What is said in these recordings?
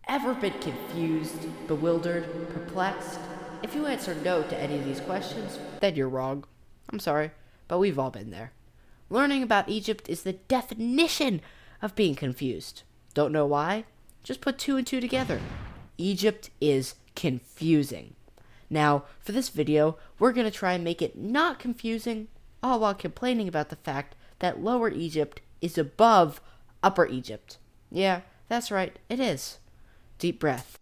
Ever been confused, bewildered, perplexed? If you answer no to any of these questions, then you're wrong. I'm sorry, but we've all been there. Learning about Egypt is the definition of being confused. Don't know why? Just put two and two together. Egypt is confusing. Now, for this video, we're going to try and make it not confusing, all while complaining about the fact that Lower Egypt is above Upper Egypt. Yeah, that's right, it is. Deep breath.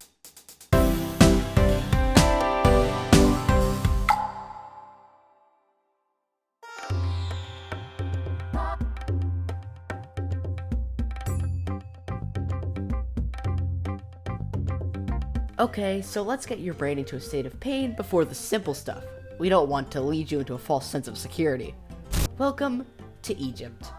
Okay, so let's get your brain into a state of pain before the simple stuff. We don't want to lead you into a false sense of security. Welcome to Egypt.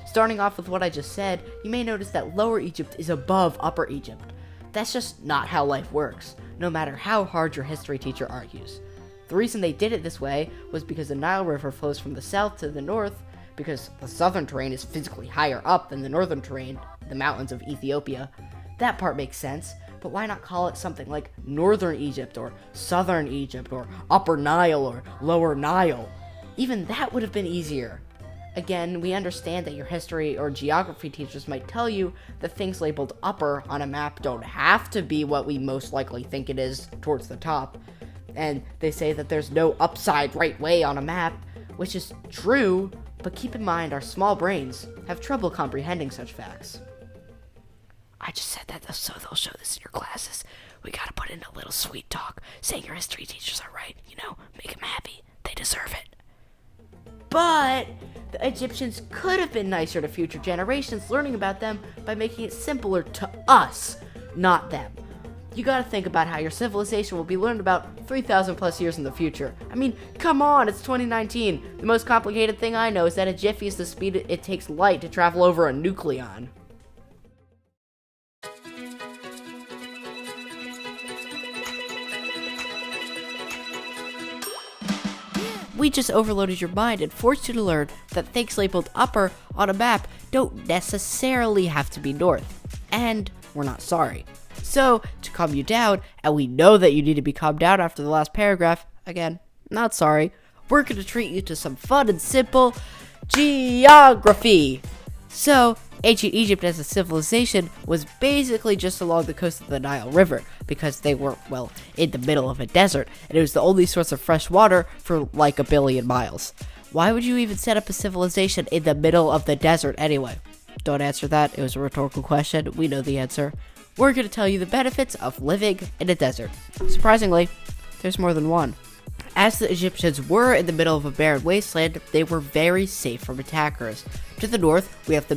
Starting off with what I just said, you may notice that Lower Egypt is above Upper Egypt. That's just not how life works, no matter how hard your history teacher argues. The reason they did it this way was because the Nile River flows from the south to the north, because the southern terrain is physically higher up than the northern terrain, the mountains of Ethiopia. That part makes sense, but why not call it something like Northern Egypt, or Southern Egypt, or Upper Nile, or Lower Nile? Even that would have been easier. Again, we understand that your history or geography teachers might tell you that things labeled upper on a map don't have to be what we most likely think it is towards the top. And they say that there's no upside right way on a map, which is true, but keep in mind our small brains have trouble comprehending such facts. I just said that so they'll show this in your classes. We gotta put in a little sweet talk, saying your history teachers are right, make them happy. They deserve it. But the Egyptians could have been nicer to future generations learning about them by making it simpler to us, not them. You gotta think about how your civilization will be learned about 3,000 plus years in the future. I mean, come on, it's 2019. The most complicated thing I know is that a jiffy is the speed it takes light to travel over a nucleon. We just overloaded your mind and forced you to learn that things labeled upper on a map don't necessarily have to be north. And we're not sorry. So, to calm you down, and we know that you need to be calmed down after the last paragraph, again, not sorry, we're going to treat you to some fun and simple geography. So, ancient Egypt as a civilization was basically just along the coast of the Nile River, because they were, in the middle of a desert, and it was the only source of fresh water for like 1 billion miles. Why would you even set up a civilization in the middle of the desert anyway? Don't answer that, it was a rhetorical question, we know the answer. We're going to tell you the benefits of living in a desert. Surprisingly, there's more than one. As the Egyptians were in the middle of a barren wasteland, they were very safe from attackers. To the north, we have the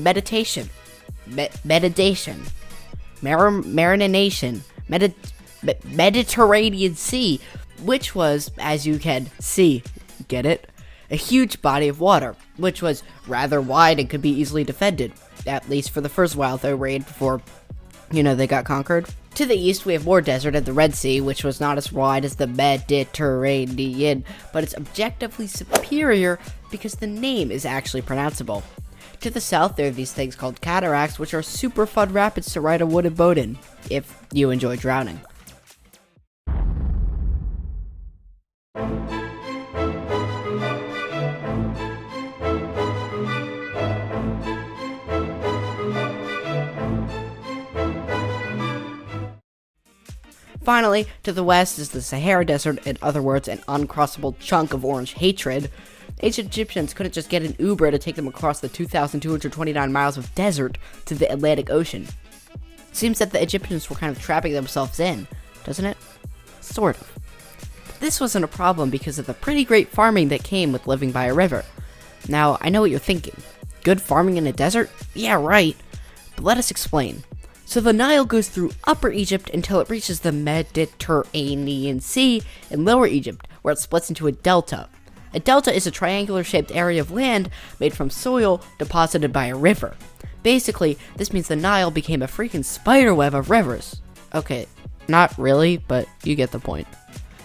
Mediterranean Sea, which was, as you can see, get it? A huge body of water, which was rather wide and could be easily defended, at least for the first while they reigned before, they got conquered. To the east, we have more desert and the Red Sea, which was not as wide as the Mediterranean, but it's objectively superior because the name is actually pronounceable. To the south, there are these things called cataracts, which are super fun rapids to ride a wooden boat in, if you enjoy drowning. Finally, to the west is the Sahara Desert, in other words, an uncrossable chunk of orange hatred. Ancient Egyptians couldn't just get an Uber to take them across the 2,229 miles of desert to the Atlantic Ocean. Seems that the Egyptians were kind of trapping themselves in, doesn't it? Sort of. But this wasn't a problem because of the pretty great farming that came with living by a river. Now, I know what you're thinking. Good farming in a desert? Yeah, right. But let us explain. So the Nile goes through Upper Egypt until it reaches the Mediterranean Sea in Lower Egypt, where it splits into a delta. A delta is a triangular-shaped area of land made from soil deposited by a river. Basically, this means the Nile became a freaking spiderweb of rivers. Okay, not really, but you get the point.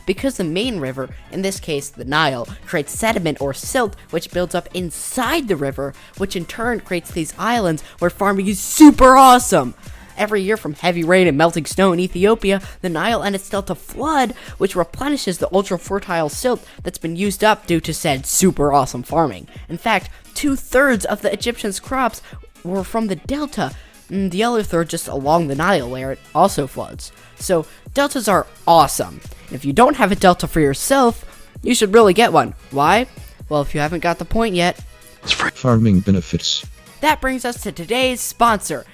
Because the main river, in this case the Nile, creates sediment or silt which builds up inside the river, which in turn creates these islands where farming is super awesome. Every year from heavy rain and melting snow in Ethiopia, the Nile and its delta flood, which replenishes the ultra-fertile silt that's been used up due to said super awesome farming. In fact, 2/3 of the Egyptians' crops were from the delta, the other third just along the Nile where it also floods. So, deltas are awesome. If you don't have a delta for yourself, you should really get one. Why? Well, if you haven't got the point yet, it's free. Farming benefits. That brings us to today's sponsor,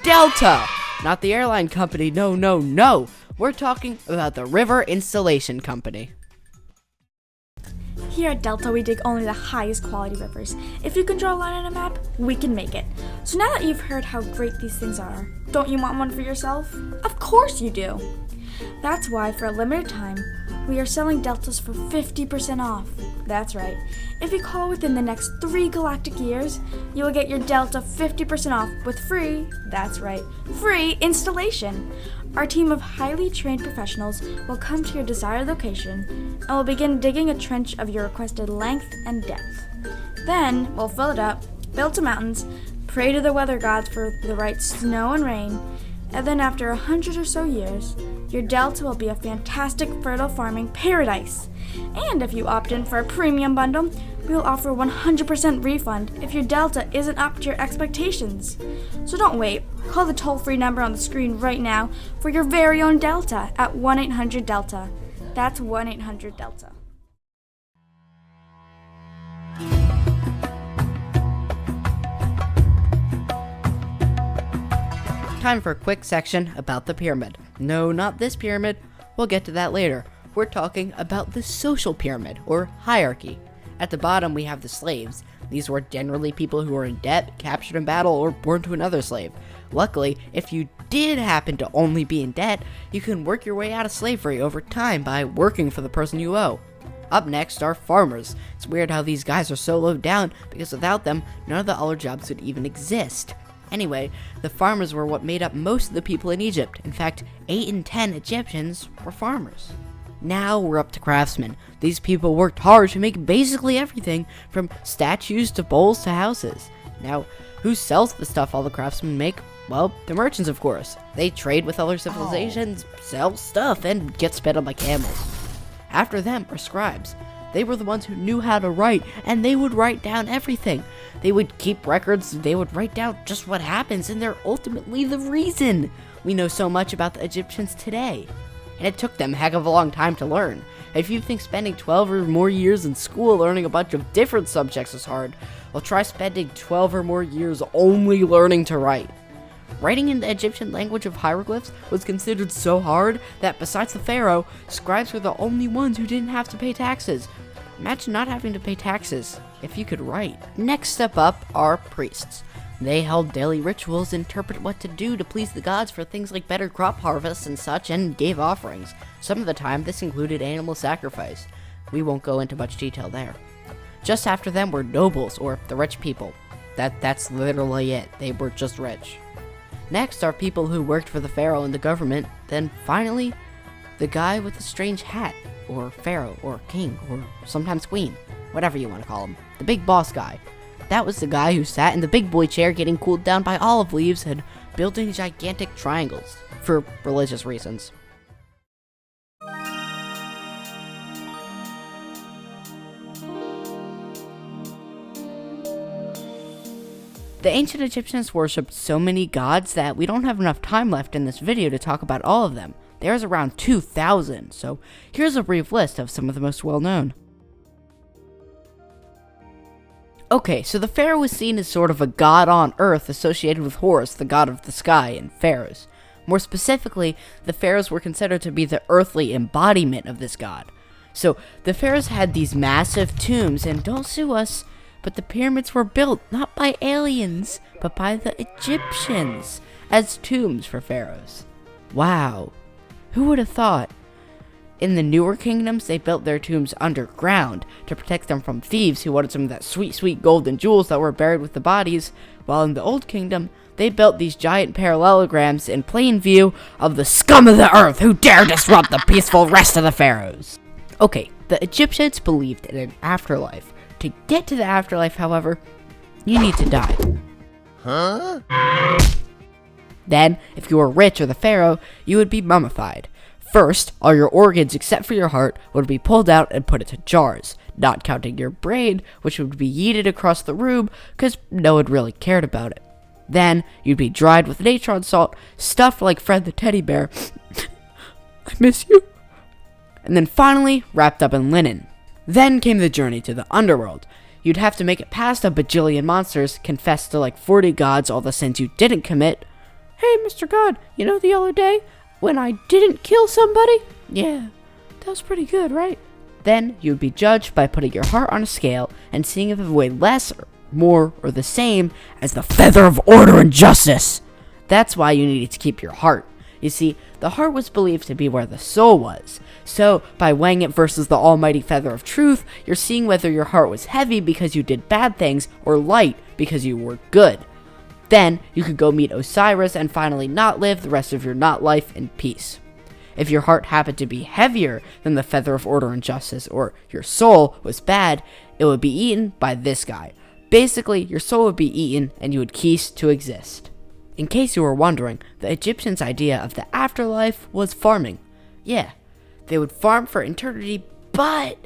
Delta! Not the airline company, no. We're talking about the River Installation Company. Here at Delta, we dig only the highest quality rivers. If you can draw a line on a map, we can make it. So now that you've heard how great these things are, don't you want one for yourself? Of course you do! That's why, for a limited time, we are selling Deltas for 50% off. That's right. If you call within the next 3 galactic years, you will get your Delta 50% off with free, that's right, free installation. Our team of highly trained professionals will come to your desired location and will begin digging a trench of your requested length and depth. Then, we'll fill it up, build some mountains, pray to the weather gods for the right snow and rain, and then after 100 or so years, your Delta will be a fantastic fertile farming paradise. And if you opt in for a premium bundle, we will offer 100% refund if your Delta isn't up to your expectations. So don't wait. Call the toll-free number on the screen right now for your very own Delta at 1-800-DELTA. That's 1-800-DELTA. Time for a quick section about the pyramid. No, not this pyramid. We'll get to that later. We're talking about the social pyramid, or hierarchy. At the bottom, we have the slaves. These were generally people who were in debt, captured in battle, or born to another slave. Luckily, if you did happen to only be in debt, you can work your way out of slavery over time by working for the person you owe. Up next are farmers. It's weird how these guys are so low down, because without them, none of the other jobs would even exist. Anyway, the farmers were what made up most of the people in Egypt. In fact, 8 in 10 Egyptians were farmers. Now we're up to craftsmen. These people worked hard to make basically everything, from statues to bowls to houses. Now, who sells the stuff all the craftsmen make? Well, the merchants, of course. They trade with other civilizations, sell stuff, and get sped on by camels. After them are scribes. They were the ones who knew how to write, and they would write down everything. They would keep records, they would write down just what happens, and they're ultimately the reason we know so much about the Egyptians today. And it took them a heck of a long time to learn. If you think spending 12 or more years in school learning a bunch of different subjects is hard, well, try spending 12 or more years only learning to write. Writing in the Egyptian language of hieroglyphs was considered so hard that besides the pharaoh, scribes were the only ones who didn't have to pay taxes. Imagine not having to pay taxes if you could write. Next step up are priests. They held daily rituals, interpret what to do to please the gods for things like better crop harvests and such, and gave offerings. Some of the time, this included animal sacrifice. We won't go into much detail there. Just after them were nobles, or the rich people. That's literally it. They were just rich. Next are people who worked for the pharaoh and the government. Then finally, the guy with the strange hat, or pharaoh, or king, or sometimes queen, whatever you want to call him. The big boss guy. That was the guy who sat in the big boy chair getting cooled down by olive leaves and building gigantic triangles, for religious reasons. The ancient Egyptians worshipped so many gods that we don't have enough time left in this video to talk about all of them. There's around 2,000, so here's a brief list of some of the most well-known. Okay, so the pharaoh was seen as sort of a god on earth associated with Horus, the god of the sky, and pharaohs. More specifically, the pharaohs were considered to be the earthly embodiment of this god. So, the pharaohs had these massive tombs, and don't sue us, but the pyramids were built not by aliens, but by the Egyptians, as tombs for pharaohs. Wow, who would have thought? In the newer kingdoms, they built their tombs underground to protect them from thieves who wanted some of that sweet, sweet gold and jewels that were buried with the bodies, while in the old kingdom, they built these giant parallelograms in plain view of the scum of the earth who dare disrupt the peaceful rest of the pharaohs. Okay, the Egyptians believed in an afterlife. To get to the afterlife, however, you need to die. Then, if you were rich or the pharaoh, you would be mummified. First, all your organs except for your heart would be pulled out and put into jars, not counting your brain, which would be yeeted across the room because no one really cared about it. Then, you'd be dried with natron salt, stuffed like Fred the teddy bear. I miss you. And then finally, wrapped up in linen. Then came the journey to the underworld. You'd have to make it past a bajillion monsters, confess to like 40 gods all the sins you didn't commit. Hey, Mr. God, you know the other day when I didn't kill somebody? Yeah, that was pretty good, right? Then you'd be judged by putting your heart on a scale and seeing if it weighed less, or more, or the same as the feather of order and justice. That's why you needed to keep your heart. You see, the heart was believed to be where the soul was. So, by weighing it versus the almighty feather of truth, you're seeing whether your heart was heavy because you did bad things or light because you were good. Then, you could go meet Osiris and finally not live the rest of your not life in peace. If your heart happened to be heavier than the feather of order and justice, or your soul was bad, it would be eaten by this guy. Basically, your soul would be eaten and you would cease to exist. In case you were wondering, the Egyptians' idea of the afterlife was farming. Yeah, they would farm for eternity, but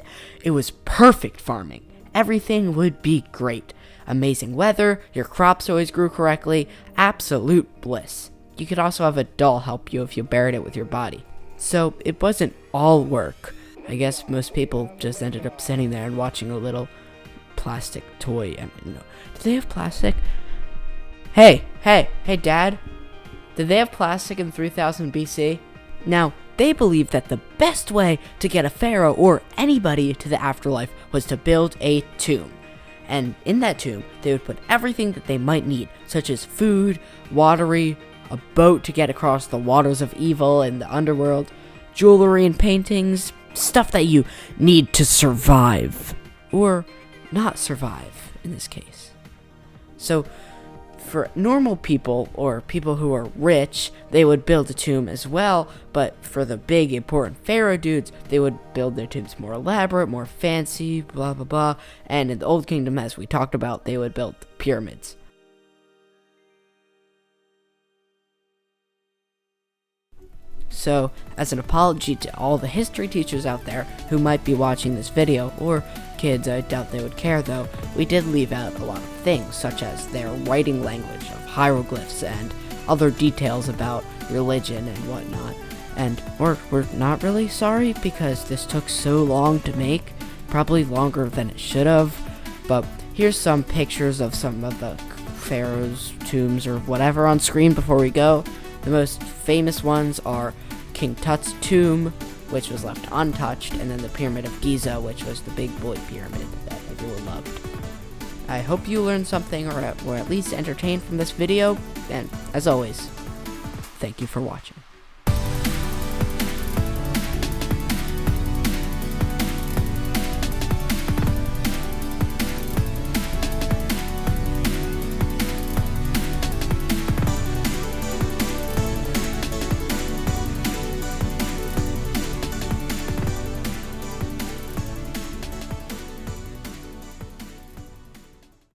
it was perfect farming. Everything would be great. Amazing weather, your crops always grew correctly, absolute bliss. You could also have a doll help you if you buried it with your body. So it wasn't all work. I guess most people just ended up sitting there and watching a little plastic toy. Did they have plastic? Hey, Dad. Did they have plastic in 3000 BC? Now, they believed that the best way to get a pharaoh or anybody to the afterlife was to build a tomb. And in that tomb, they would put everything that they might need, such as food, watery, a boat to get across the waters of evil and the underworld, jewelry and paintings, stuff that you need to survive. Or not survive, in this case. So, for normal people, or people who are rich, they would build a tomb as well, but for the big, important pharaoh dudes, they would build their tombs more elaborate, more fancy, blah blah blah, and in the Old Kingdom, as we talked about, they would build pyramids. So, as an apology to all the history teachers out there who might be watching this video, or kids, I doubt they would care though, we did leave out a lot of things, such as their writing language of hieroglyphs and other details about religion and whatnot. And we're not really sorry because this took so long to make, probably longer than it should have, but here's some pictures of some of the pharaohs' tombs or whatever on screen before we go. The most famous ones are King Tut's tomb, which was left untouched, and then the Pyramid of Giza, which was the big boy pyramid that everyone loved. I hope you learned something or at least entertained from this video, and as always, thank you for watching.